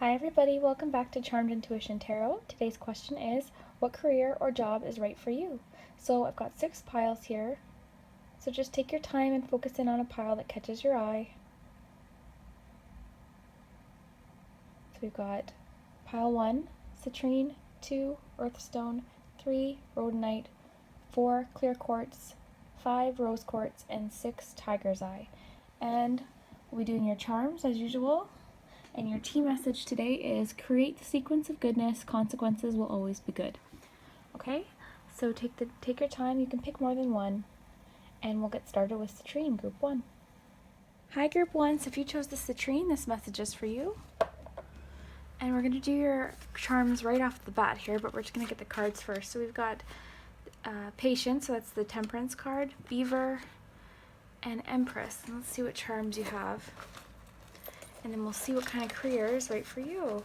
Hi everybody, welcome back to Charmed Intuition Tarot. Today's question is, what career or job is right for you? So I've got 6 piles here, so just take your time and focus in on a pile that catches your eye. So we've got pile 1, Citrine, 2, Earthstone, 3, Rhodonite, 4, clear quartz, 5, rose quartz, and 6, tiger's eye. And we'll be doing your charms as usual. And your tea message today is create the sequence of goodness, consequences will always be good. Okay, so take your time, you can pick more than one, and we'll get started with Citrine, group 1. Hi group 1, so if you chose the Citrine, this message is for you. And we're going to do your charms right off the bat here, but we're just going to get the cards first. So we've got Patience, so that's the Temperance card, Beaver, and Empress. And let's see what charms you have. And then we'll see what kind of career is right for you.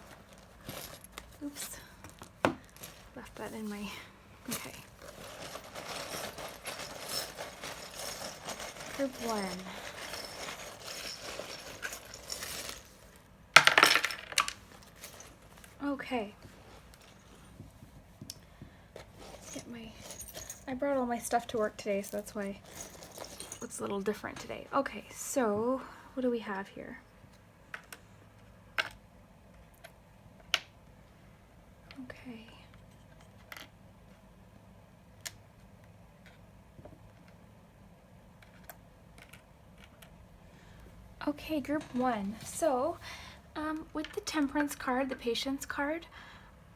Oops. Left that in my... Okay. Group 1. Okay. Let's get my... I brought all my stuff to work today, so that's why it looks a little different today. Okay, so what do we have here? Okay. Okay, group 1. So, with the Temperance card, the Patience card,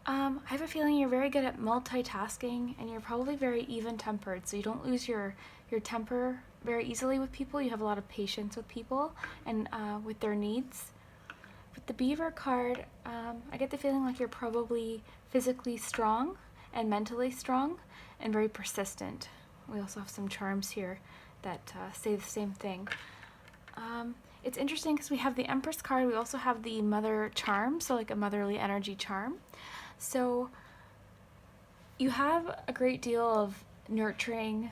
I have a feeling you're very good at multitasking and you're probably very even-tempered, so you don't lose your temper very easily with people. You have a lot of patience with people and with their needs. With the Beaver card, I get the feeling like you're probably physically strong and mentally strong and very persistent. We also have some charms here that say the same thing. It's interesting because we have the Empress card, we also have the Mother charm, so like a motherly energy charm. So you have a great deal of nurturing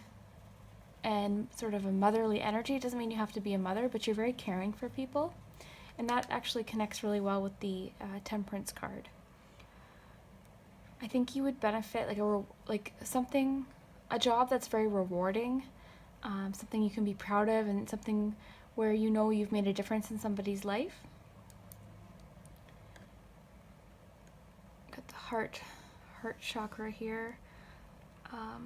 and sort of a motherly energy. It doesn't mean you have to be a mother, but you're very caring for people. And that actually connects really well with the Temperance card. I think you would benefit a job that's very rewarding, something you can be proud of, and something where you know you've made a difference in somebody's life. Got the heart chakra here. I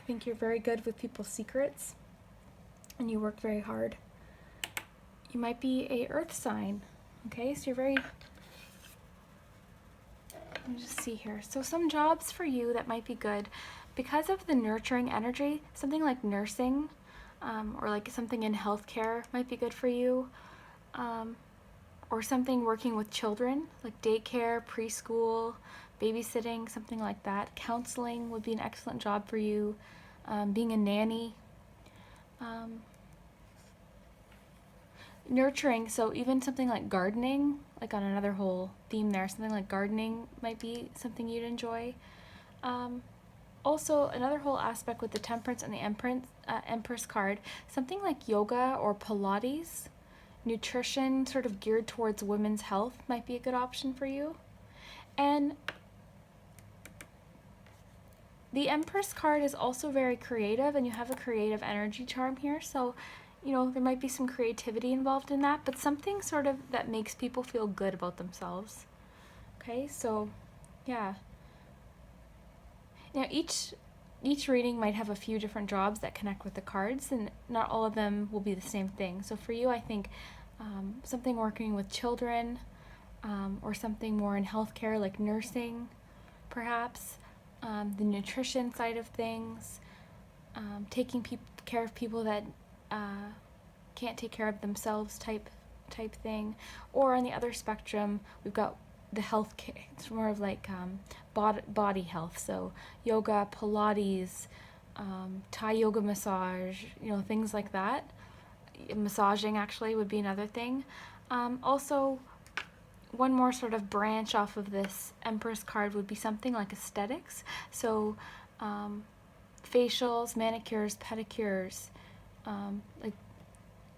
think you're very good with people's secrets, and you work very hard. You might be a earth sign, okay? So you're very... Let me just see here. So some jobs for you that might be good. Because of the nurturing energy, something like nursing, or like something in healthcare might be good for you. Or something working with children, like daycare, preschool, babysitting, something like that. Counseling would be an excellent job for you. Being a nanny. Nurturing, so even something like gardening, like on another whole theme there, something like gardening might be something you'd enjoy. Also, another whole aspect with the Temperance and the Empress card, something like yoga or Pilates, nutrition sort of geared towards women's health might be a good option for you. And the Empress card is also very creative, and you have a creative energy charm here, so you know, there might be some creativity involved in that, but something sort of that makes people feel good about themselves. Okay, so yeah. Now each reading might have a few different jobs that connect with the cards, and not all of them will be the same thing. So for you, I think something working with children, or something more in healthcare like nursing, perhaps, the nutrition side of things, taking care of people that can't take care of themselves type thing. Or on the other spectrum, we've got the health care. It's more of like body health, so yoga, Pilates, Thai yoga massage, you know, things like that. Massaging actually would be another thing. Also, one more sort of branch off of this Empress card would be something like aesthetics, so facials, manicures, pedicures, like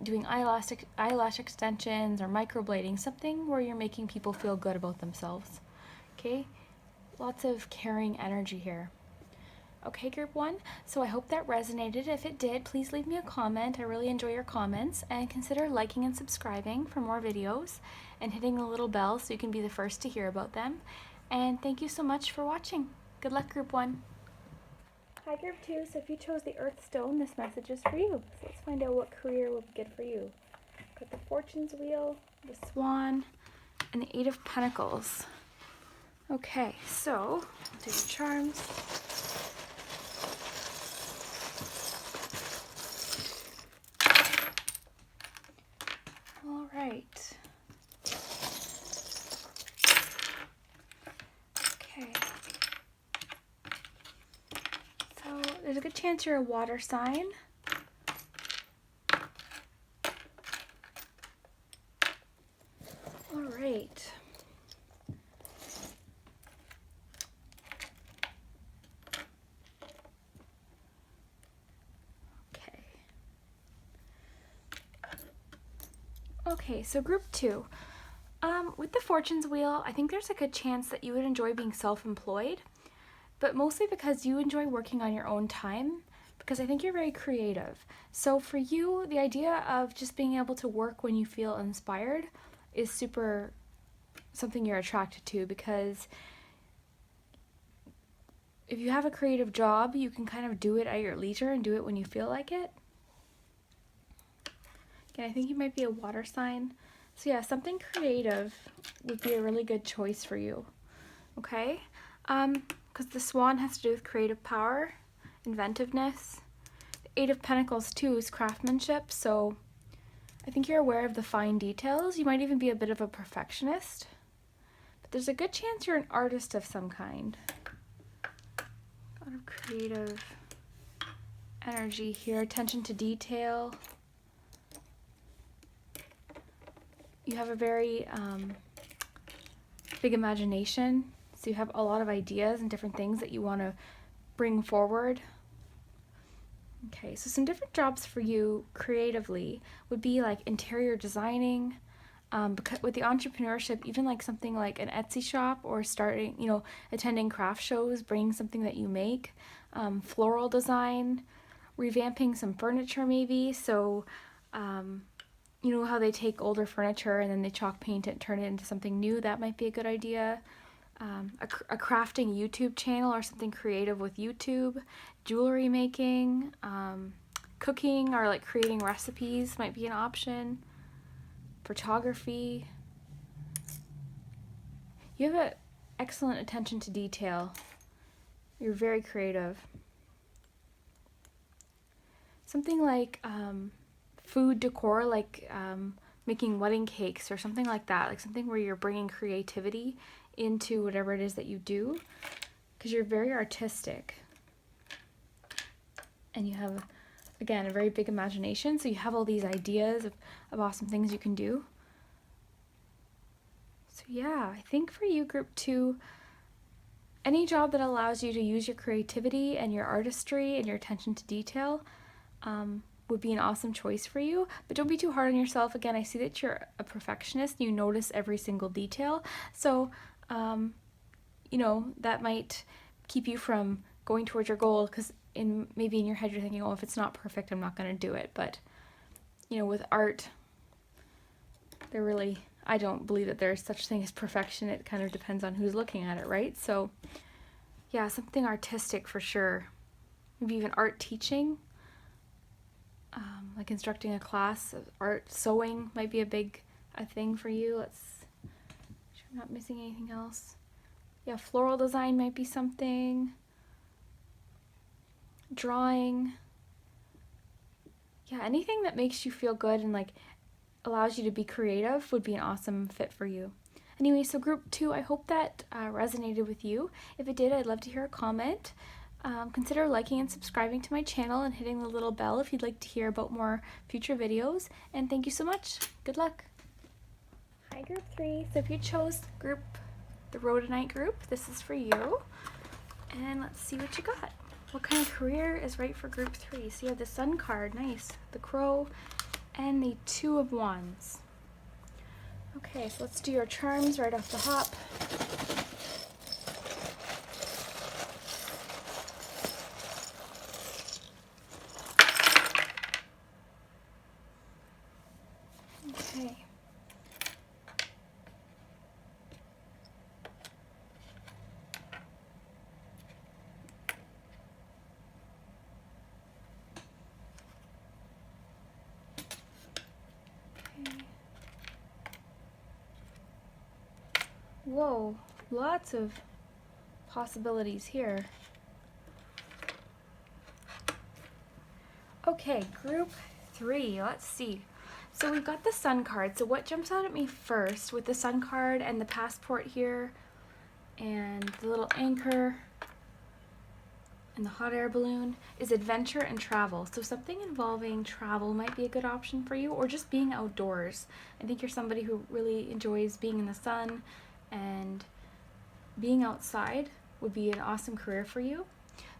doing eyelash extensions or microblading, something where you're making people feel good about themselves. Okay, lots of caring energy here. Okay, group 1, so I hope that resonated. If it did, please leave me a comment. I really enjoy your comments, and consider liking and subscribing for more videos and hitting the little bell so you can be the first to hear about them. And thank you so much for watching. Good luck, group 1. Hi, group 2, so if you chose the Earth Stone, this message is for you. So let's find out what career will be good for you. Got the Fortune's Wheel, the Swan, and the Eight of Pentacles. Okay, so I'll do the charms. All right. Okay. So there's a good chance you're a water sign. All right. Okay, so group 2. With the Fortune's Wheel, I think there's a good chance that you would enjoy being self-employed, but mostly because you enjoy working on your own time, because I think you're very creative. So for you, the idea of just being able to work when you feel inspired is super something you're attracted to, because if you have a creative job, you can kind of do it at your leisure and do it when you feel like it. Again, I think you might be a water sign. So yeah, something creative would be a really good choice for you, okay? Because the Swan has to do with creative power, inventiveness. The Eight of Pentacles too is craftsmanship, so I think you're aware of the fine details. You might even be a bit of a perfectionist, but there's a good chance you're an artist of some kind. A lot of creative energy here, attention to detail. You have a very big imagination, so you have a lot of ideas and different things that you want to bring forward. Okay, so some different jobs for you creatively would be like interior designing, because with the entrepreneurship, even like something like an Etsy shop or starting, attending craft shows, bringing something that you make, floral design, revamping some furniture maybe, so you know how they take older furniture and then they chalk paint it and turn it into something new? That might be a good idea. A crafting YouTube channel or something creative with YouTube. Jewelry making, cooking or like creating recipes might be an option. Photography. You have an excellent attention to detail. You're very creative. Something like food decor, like making wedding cakes or something like that, like something where you're bringing creativity into whatever it is that you do, because you're very artistic and you have, again, a very big imagination, so you have all these ideas of awesome things you can do. So yeah, I think for you, group 2, any job that allows you to use your creativity and your artistry and your attention to detail would be an awesome choice for you, but don't be too hard on yourself. Again, I see that you're a perfectionist and you notice every single detail, so that might keep you from going towards your goal, because maybe in your head you're thinking, oh, if it's not perfect, I'm not going to do it. But with art, I don't believe that there's such thing as perfection. It kind of depends on who's looking at it, right? So yeah, something artistic for sure. Maybe even art teaching. Like instructing a class of art. Sewing might be a big thing for you. Let's make sure I'm not missing anything else. Yeah, floral design might be something. Drawing. Yeah, anything that makes you feel good and like allows you to be creative would be an awesome fit for you. Anyway, so group 2, I hope that resonated with you. If it did, I'd love to hear a comment. Consider liking and subscribing to my channel and hitting the little bell if you'd like to hear about more future videos. And thank you so much. Good luck. Hi, group 3. So if you chose the Rhodonite group, this is for you. And let's see what you got. What kind of career is right for group 3? So you have the Sun card, nice. The Crow and the Two of Wands. Okay, so let's do your charms right off the hop. Okay. Whoa, lots of possibilities here. Okay, group 3, let's see. So we've got the Sun card. So what jumps out at me first with the Sun card and the passport here and the little anchor and the hot air balloon is adventure and travel. So something involving travel might be a good option for you, or just being outdoors. I think you're somebody who really enjoys being in the sun, and being outside would be an awesome career for you.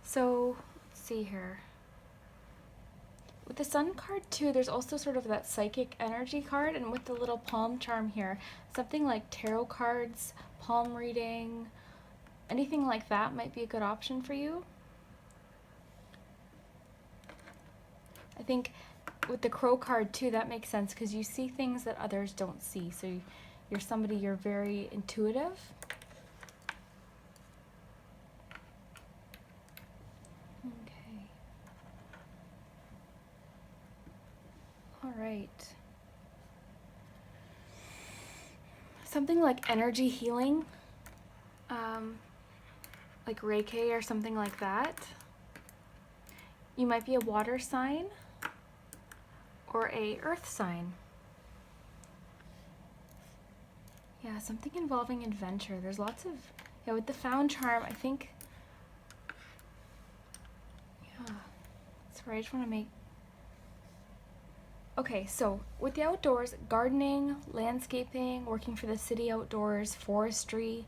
So let's see here. With the Sun card too, there's also sort of that psychic energy card, and with the little palm charm here, something like tarot cards, palm reading, anything like that might be a good option for you. I think with the Crow card too, that makes sense because you see things that others don't see. So you're somebody, you're very intuitive. Okay. All right. Something like energy healing, like Reiki or something like that. You might be a water sign or a earth sign. Yeah, something involving adventure. There's lots of, yeah, with the Found charm, I think, yeah, sorry, I just want to make, okay, so with the outdoors, gardening, landscaping, working for the city outdoors, forestry,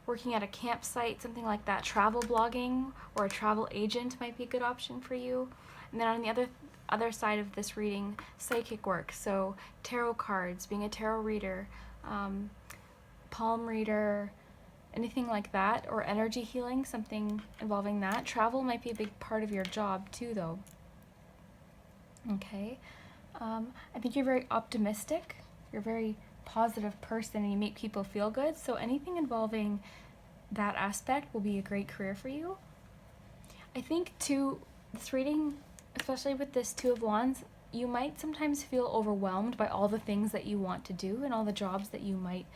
working at a campsite, something like that, travel blogging or a travel agent might be a good option for you. And then on the other side of this reading, psychic work, so tarot cards, being a tarot reader, palm reader, anything like that, or energy healing, something involving that. Travel might be a big part of your job too, though. Okay, I think you're very optimistic, you're a very positive person, and you make people feel good, so anything involving that aspect will be a great career for you. I think too, this reading, especially with this Two of Wands, you might sometimes feel overwhelmed by all the things that you want to do and all the jobs that you might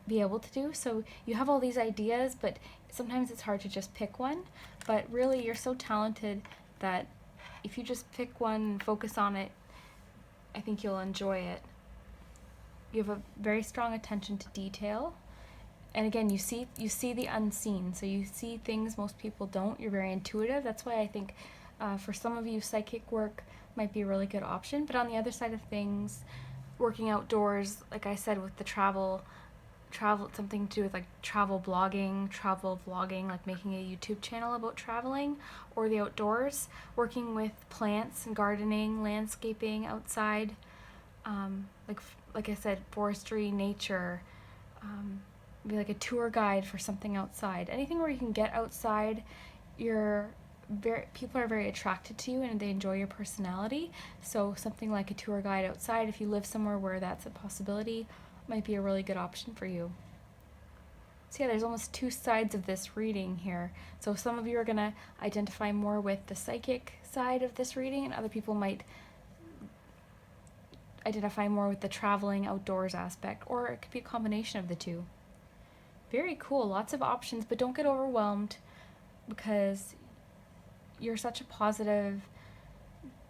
be able to do. So you have all these ideas, but sometimes it's hard to just pick one. But really, you're so talented that if you just pick one and focus on it, I think you'll enjoy it. You have a very strong attention to detail. And again, you see the unseen. So you see things most people don't. You're very intuitive. That's why I think for some of you, psychic work might be a really good option. But on the other side of things, working outdoors, like I said, with the travel, something to do with like travel blogging, travel vlogging, like making a YouTube channel about traveling, or the outdoors, working with plants and gardening, landscaping outside, like I said, forestry, nature, be like a tour guide for something outside. Anything where you can get outside, people are very attracted to you and they enjoy your personality. So something like a tour guide outside, if you live somewhere where that's a possibility, might be a really good option for you. So yeah, there's almost two sides of this reading here. So some of you are going to identify more with the psychic side of this reading, and other people might identify more with the traveling outdoors aspect, or it could be a combination of the two. Very cool, lots of options, but don't get overwhelmed because you're such a positive,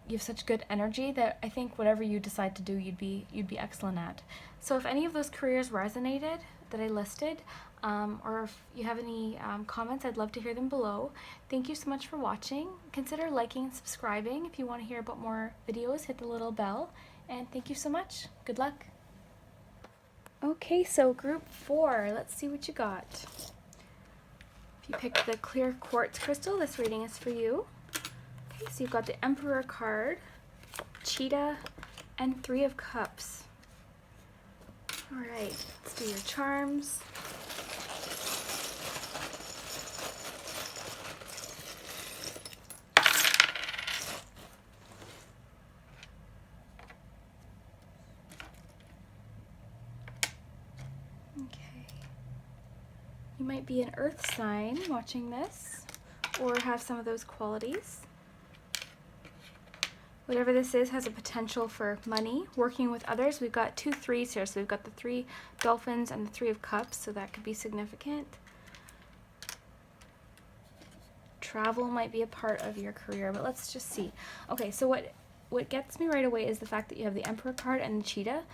you have such good energy that I think whatever you decide to do, you'd be excellent at. So if any of those careers resonated that I listed, or if you have any comments, I'd love to hear them below. Thank you so much for watching. Consider liking and subscribing. If you want to hear about more videos, hit the little bell. And thank you so much. Good luck. Okay, so group 4, let's see what you got. If you picked the clear quartz crystal, this reading is for you. Okay, so you've got the Emperor card, cheetah, and 3 of cups. All right, let's do your charms. Okay. You might be an earth sign watching this, or have some of those qualities. Whatever this is has a potential for money. Working with others, we've got 2 3s here. So we've got the 3 dolphins and the 3 of cups, so that could be significant. Travel might be a part of your career, but let's just see. Okay, so what gets me right away is the fact that you have the Emperor card and the cheetah.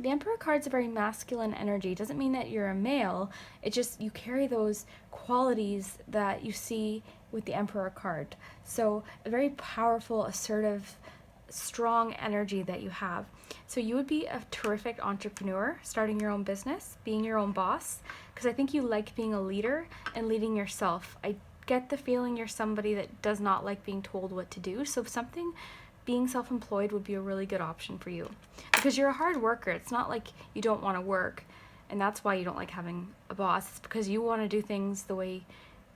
The Emperor card's a very masculine energy. It doesn't mean that you're a male. It just, you carry those qualities that you see with the Emperor card. So a very powerful, assertive, strong energy that you have. So you would be a terrific entrepreneur, starting your own business, being your own boss, because I think you like being a leader and leading yourself. I get the feeling you're somebody that does not like being told what to do. So being self-employed would be a really good option for you, because you're a hard worker. It's not like you don't want to work, and that's why you don't like having a boss. It's because you want to do things the way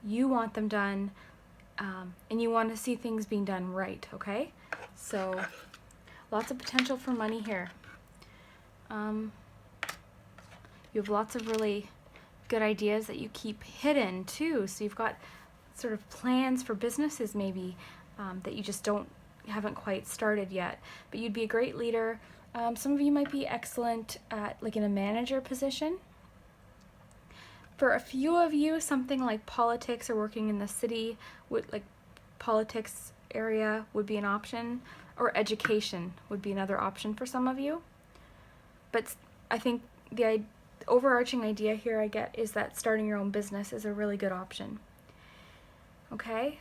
you want them done, and you want to see things being done right, okay? So lots of potential for money here. You have lots of really good ideas that you keep hidden too. So you've got sort of plans for businesses maybe that you just haven't quite started yet. But you'd be a great leader. Some of you might be excellent at in a manager position. For a few of you, something like politics or working in the city, politics area would be an option, or education would be another option for some of you. But I think the overarching idea here I get is that starting your own business is a really good option. Okay,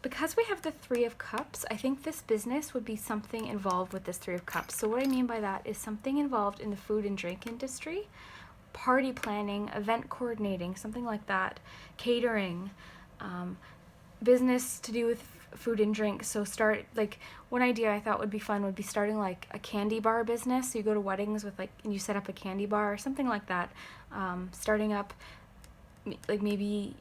because we have the 3 of cups, I think this business would be something involved with this 3 of cups. So what I mean by that is something involved in the food and drink industry, party planning, event coordinating, something like that, catering, business to do with food and drink. So one idea I thought would be fun would be starting like a candy bar business. So you go to weddings with and you set up a candy bar or something like that. Starting up maybe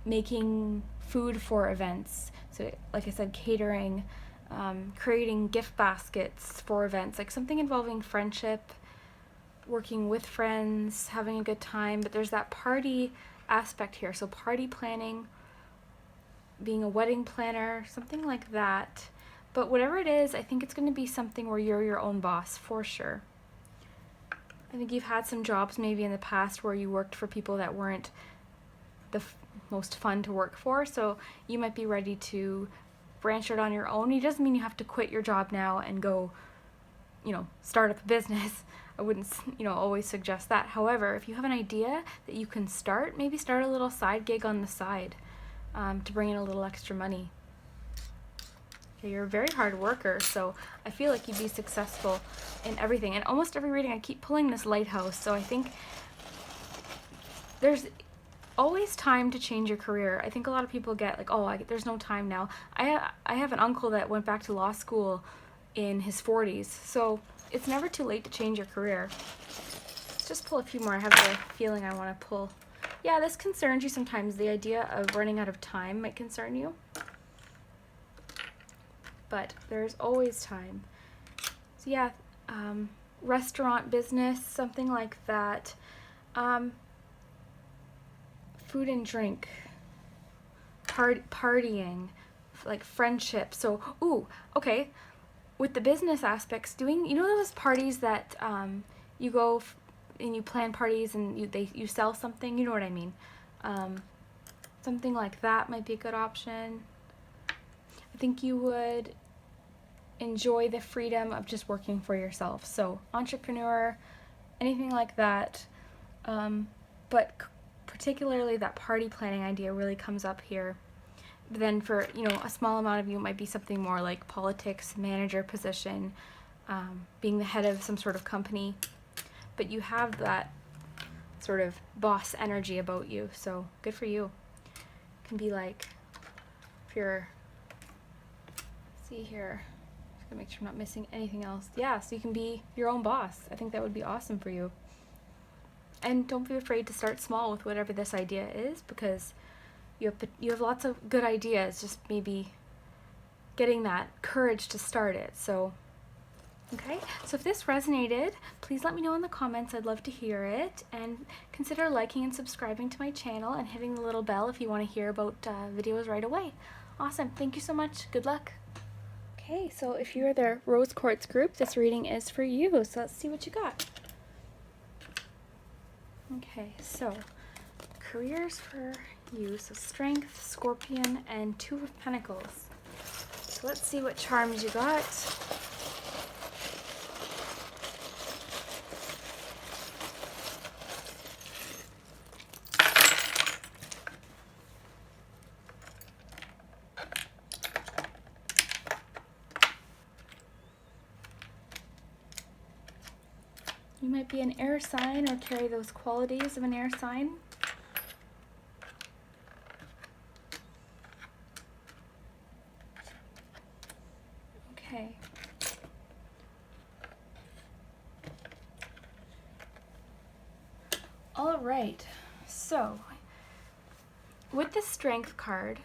making food for events. So like I said, catering, creating gift baskets for events, like something involving friendship, working with friends, having a good time. But there's that party aspect here. So party planning, being a wedding planner, something like that. But whatever it is, I think it's going to be something where you're your own boss for sure. I think you've had some jobs maybe in the past where you worked for people that weren't the most fun to work for, so you might be ready to branch out on your own. It doesn't mean you have to quit your job now and go, start up a business. I wouldn't, always suggest that. However, if you have an idea that you can start, maybe start a little side gig on the side to bring in a little extra money. Okay, you're a very hard worker, so I feel like you'd be successful in everything. And almost every reading, I keep pulling this lighthouse, so I think there's always time to change your career. I think a lot of people get there's no time now. I have an uncle that went back to law school in his 40s, so it's never too late to change your career. Let's just pull a few more. I have the feeling I want to pull. Yeah, this concerns you sometimes. The idea of running out of time might concern you, but there's always time. So yeah, restaurant business, something like that. Food and drink, partying, like friendship. So, okay, with the business aspects, doing, those parties that you go and you plan parties and you sell something, you know what I mean? Something like that might be a good option. I think you would enjoy the freedom of just working for yourself. So entrepreneur, anything like that. But particularly that party planning idea really comes up here. But then for, a small amount of you, it might be something more like politics, manager position, being the head of some sort of company. But you have that sort of boss energy about you, so good for you. It can be like, if you're, see here, I'm to make sure I'm not missing anything else. Yeah, so you can be your own boss. I think that would be awesome for you. And don't be afraid to start small with whatever this idea is, because you have lots of good ideas, just maybe getting that courage to start it. So, okay, so if this resonated, please let me know in the comments. I'd love to hear it, and consider liking and subscribing to my channel and hitting the little bell if you want to hear about videos right away. Awesome, thank you so much. Good luck. Okay, so if you're the Rose Quartz group, this reading is for you. So let's see what you got. Okay, so careers for you. So Strength, Scorpion, and Two of Pentacles. So let's see what charms you got. You might be an air sign or carry those qualities of an air sign. Okay. All right. So, with the Strength card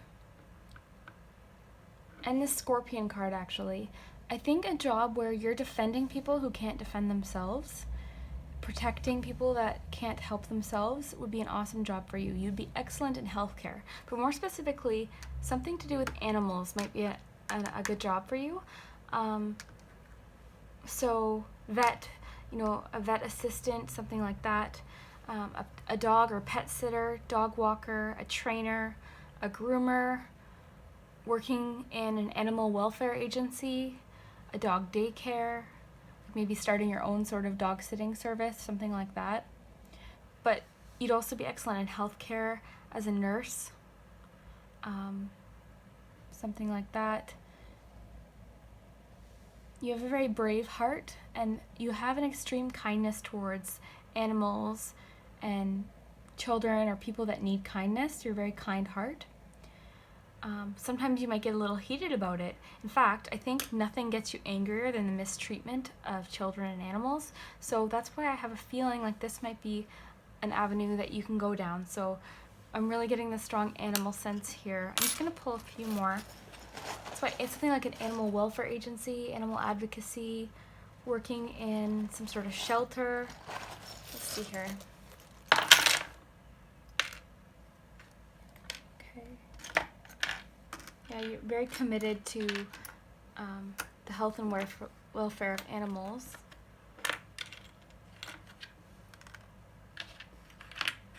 and the Scorpion card, actually, I think a job where you're defending people who can't defend themselves, protecting people that can't help themselves, would be an awesome job for you. You'd be excellent in healthcare, but more specifically, something to do with animals might be a good job for you. So vet, a vet assistant, something like that. A dog or pet sitter, dog walker, a trainer, a groomer, working in an animal welfare agency, a dog daycare, maybe starting your own sort of dog sitting service, something like that. But you'd also be excellent in healthcare as a nurse, something like that. You have a very brave heart, and you have an extreme kindness towards animals and children or people that need kindness. You're a very kind heart. Sometimes you might get a little heated about it. In fact, I think nothing gets you angrier than the mistreatment of children and animals. So that's why I have a feeling like this might be an avenue that you can go down. So I'm really getting the strong animal sense here. I'm just going to pull a few more. That's why it's something like an animal welfare agency, animal advocacy, working in some sort of shelter. Let's see here. Yeah, you're very committed to the health and welfare of animals.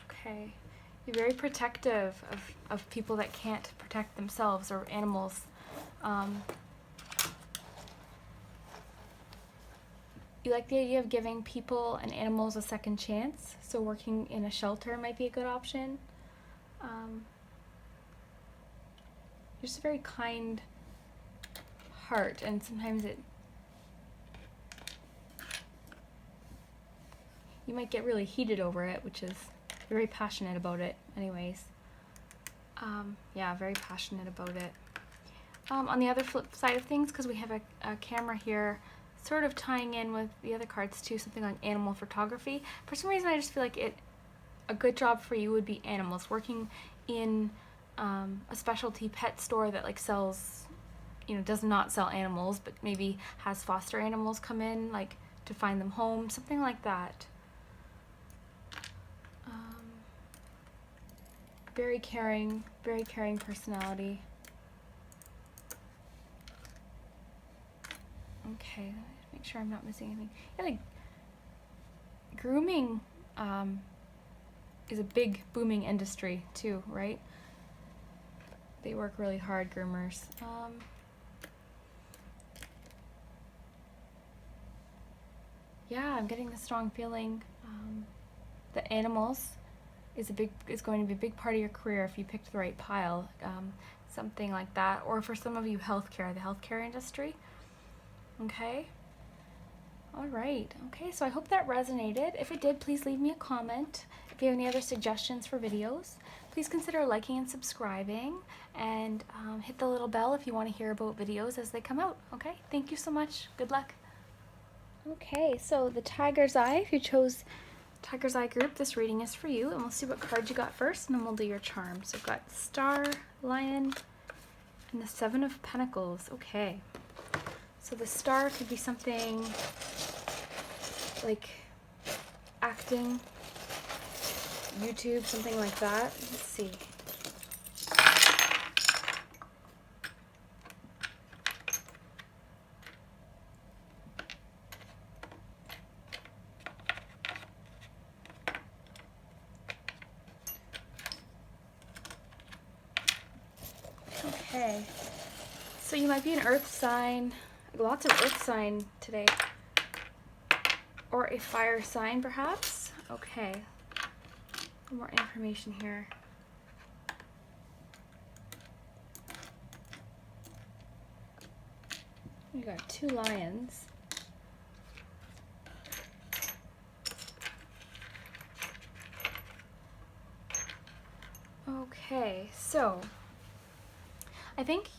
Okay, you're very protective of people that can't protect themselves, or animals. You like the idea of giving people and animals a second chance, so working in a shelter might be a good option. You're just a very kind heart, and sometimes you might get really heated over it, which is very passionate about it anyways. Yeah, very passionate about it. On the other flip side of things, because we have a camera here sort of tying in with the other cards too, something like animal photography. For some reason I just feel like a good job for you would be animals, working in a specialty pet store that like sells, does not sell animals, but maybe has foster animals come in, like to find them home, something like that. Very caring personality. Okay, make sure I'm not missing anything. Yeah, like grooming is a big booming industry too, right? They work really hard, groomers. Yeah, I'm getting the strong feeling that animals is going to be a big part of your career if you picked the right pile, something like that. Or for some of you, healthcare, the healthcare industry. Okay. All right. Okay, so I hope that resonated. If it did, please leave me a comment. If If you have any other suggestions for videos, please consider liking and subscribing, and hit the little bell if you want to hear about videos as they come out. Okay, thank you so much. Good luck. Okay, so the Tiger's Eye, if you chose Tiger's Eye group, this reading is for you, and we'll see what card you got first, and then we'll do your charm. So I've got Star, Lion, and the Seven of Pentacles. Okay, so the Star could be something like acting, YouTube, something like that. Let's see. Okay, so you might be an earth sign, lots of earth sign today, or a fire sign perhaps. Okay, more information here. We got 2 lions. Okay, so I think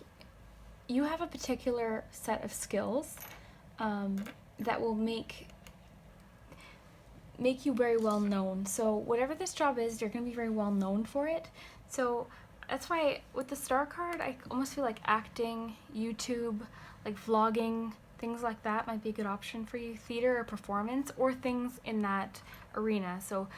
you have a particular set of skills that will make you very well known. So whatever this job is, you're going to be very well known for it. So that's why with the Star card, I almost feel like acting, YouTube, like vlogging, things like that might be a good option for you. Theater or performance, or things in that arena. So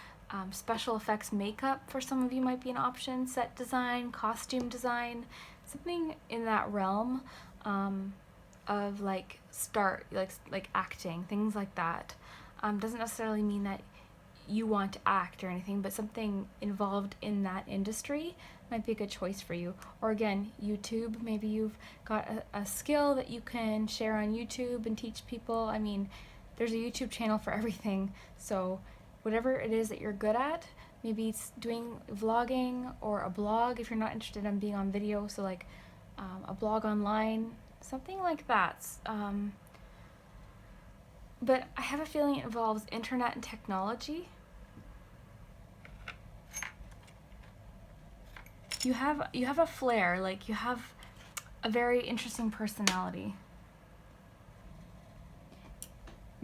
special effects makeup for some of you might be an option. Set design, costume design, something in that realm of like acting, things like that. Doesn't necessarily mean that you want to act or anything, but something involved in that industry might be a good choice for you. Or again, YouTube, maybe you've got a skill that you can share on YouTube and teach people. I mean, there's a YouTube channel for everything, so whatever it is that you're good at, maybe it's doing vlogging or a blog if you're not interested in being on video, so like a blog online, something like that. But I have a feeling it involves internet and technology. You have a flair, like you have a very interesting personality.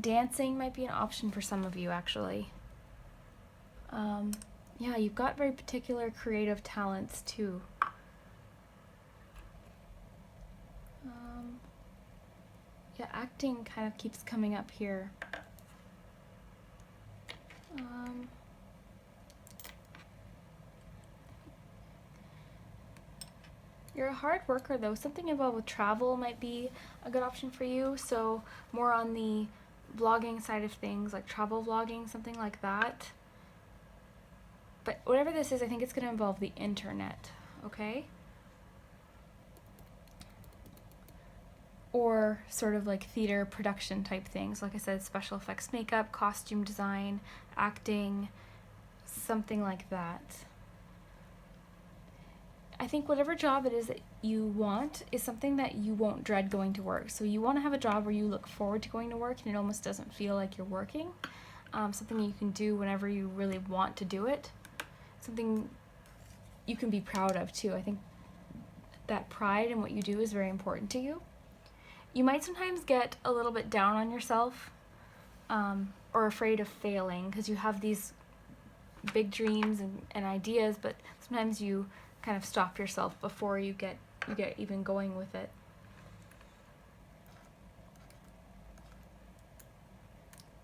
Dancing might be an option for some of you, actually. Yeah, you've got very particular creative talents too. Yeah, acting kind of keeps coming up here. You're a hard worker though. Something involved with travel might be a good option for you. So more on the vlogging side of things, like travel vlogging, something like that. But whatever this is, I think it's going to involve the internet, okay? Or sort of like theater production type things. Like I said, special effects makeup, costume design, acting, something like that. I think whatever job it is that you want is something that you won't dread going to work. So you want to have a job where you look forward to going to work and it almost doesn't feel like you're working. Something you can do whenever you really want to do it. Something you can be proud of too. I think that pride in what you do is very important to you. You might sometimes get a little bit down on yourself or afraid of failing because you have these big dreams and ideas, but sometimes you kind of stop yourself before you get even going with it.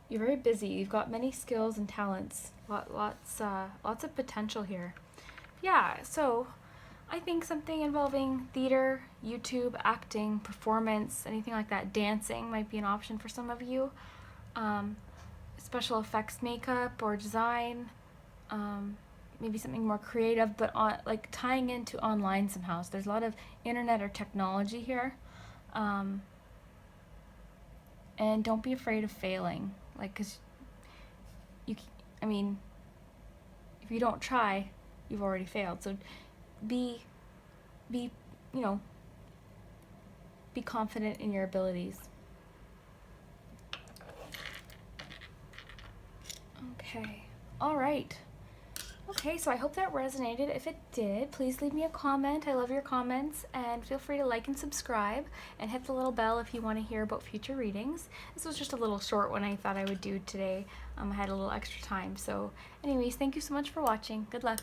You're very busy. You've got many skills and talents. Lots of potential here. Yeah, so I think something involving theater, YouTube, acting, performance, anything like that. Dancing might be an option for some of you. Special effects makeup or design. Maybe something more creative, but like tying into online somehow. So there's a lot of internet or technology here. And don't be afraid of failing. Like, because I mean, if you don't try, you've already failed. So be confident in your abilities. Okay. All right. Okay, so I hope that resonated. If it did, please leave me a comment. I love your comments, and feel free to like and subscribe and hit the little bell if you want to hear about future readings. This was just a little short one I thought I would do today. I had a little extra time. So anyways, thank you so much for watching. Good luck.